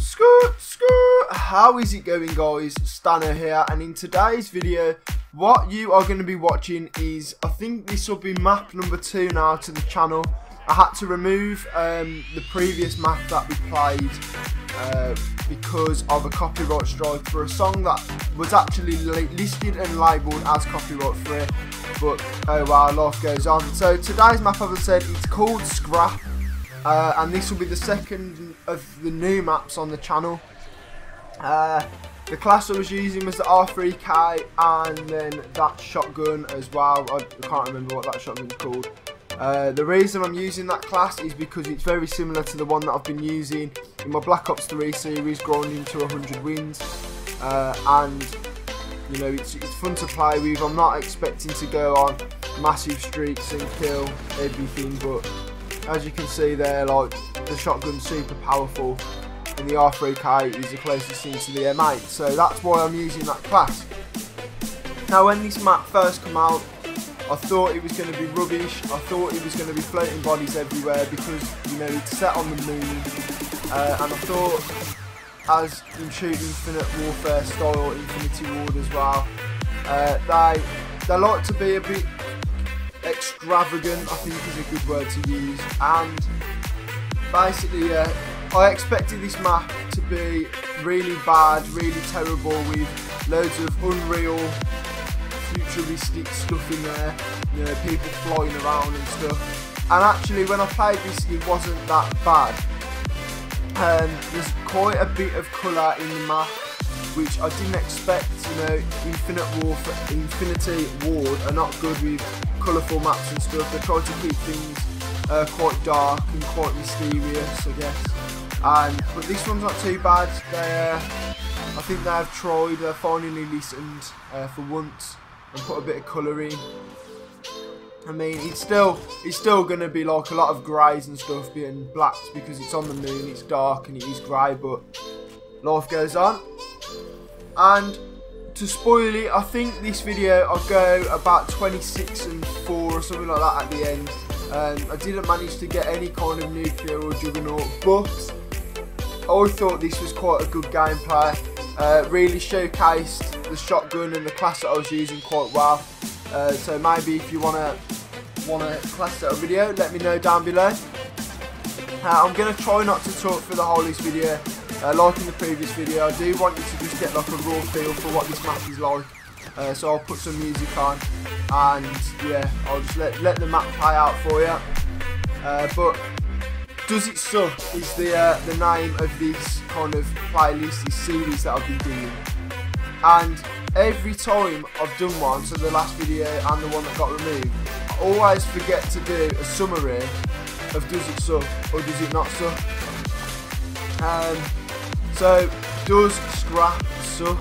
Skrr Skrr. How is it going, guys? Stanner here, and in today's video what you are going to be watching is, I think this will be map number 2 now to the channel. I had to remove the previous map that we played because of a copyright strike for a song that was actually listed and labelled as copyright free, but oh well, life goes on. So today's map, as I said, it's called Skrr, and this will be the second of the new maps on the channel. The class I was using was the R3K and then that shotgun as well. I can't remember what that shotgun's called. The reason I'm using that class is because it's very similar to the one that I've been using in my Black Ops 3 series, grinding to 100 wins, and you know, it's fun to play with. I'm not expecting to go on massive streaks and kill everything, but as you can see there, like, the shotgun's super powerful and the R3K is the closest thing to the M8, so that's why I'm using that class. Now when this map first came out, I thought it was going to be rubbish. I thought it was going to be floating bodies everywhere because, you know, it's set on the moon, and I thought, as in shooting Infinite Warfare style, Infinity Ward as well, they like to be a bit extravagant, I think is a good word to use, and basically I expected this map to be really bad, really terrible, with loads of unreal futuristic stuff in there, you know, people flying around and stuff, and actually when I played this it wasn't that bad. There's quite a bit of colour in the map, which I didn't expect. You know, Infinity Ward are not good with colourful maps and stuff. They try to keep things quite dark and quite mysterious, I guess. But this one's not too bad. I think they have tried, finally listened for once and put a bit of colour in. I mean, it's still going to be like a lot of greys and stuff being blacks because it's on the moon, it's dark and it is grey, but life goes on. And to spoil it, I think this video I'll go about 26 and 4 or something like that at the end. I didn't manage to get any kind of nuclear or juggernaut, but I thought this was quite a good gameplay. Really showcased the shotgun and the class that I was using quite well. So maybe if you want a class set video, let me know down below. I'm going to try not to talk for the whole of this video. Like in the previous video, I do want you to just get like a raw feel for what this map is like. So I'll put some music on, and yeah, I'll just let the map play out for you. But Does It Suck is the name of this kind of playlist, this series that I've been doing. And every time I've done one, so the last video and the one that got removed, I always forget to do a summary of Does It Suck or Does It Not Suck. So, does Scrap suck?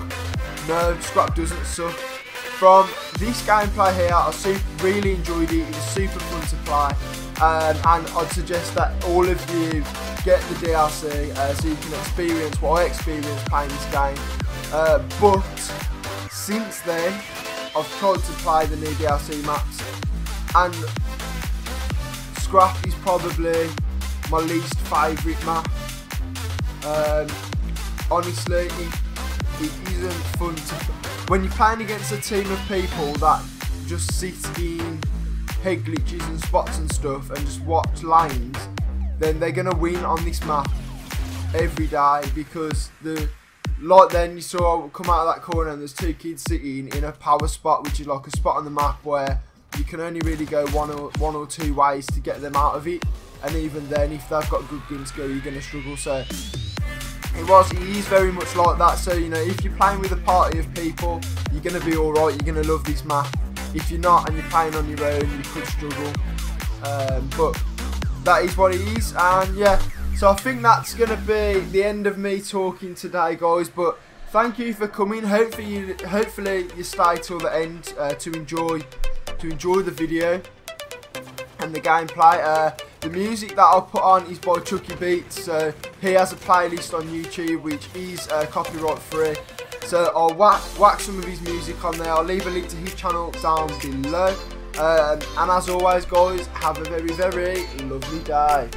No, Scrap doesn't suck. From this gameplay here, I really enjoyed it. It was super fun to play, and I'd suggest that all of you get the DLC so you can experience what I experienced playing this game. But since then, I've tried to play the new DLC maps, and Scrap is probably my least favourite map. Honestly, it isn't fun to. When you're playing against a team of people that just sit in head glitches and spots and stuff and just watch lanes, then they're gonna win on this map every day, because like then you saw come out of that corner and there's 2 kids sitting in a power spot, which is like a spot on the map where you can only really go one or two ways to get them out of it, and even then, if they've got good gun skill, you're gonna struggle. So it is very much like that. So, you know, if you're playing with a party of people, you're going to be alright, you're going to love this map. If you're not and you're playing on your own, you could struggle. But that is what it is, and yeah, so I think that's going to be the end of me talking today, guys. But thank you for coming. Hopefully you stay till the end to enjoy the video and the gameplay. The music that I'll put on is by Chucky Beats, so he has a playlist on YouTube which is copyright free, so I'll whack some of his music on there. I'll leave a link to his channel down below, and as always, guys, have a very, very lovely day.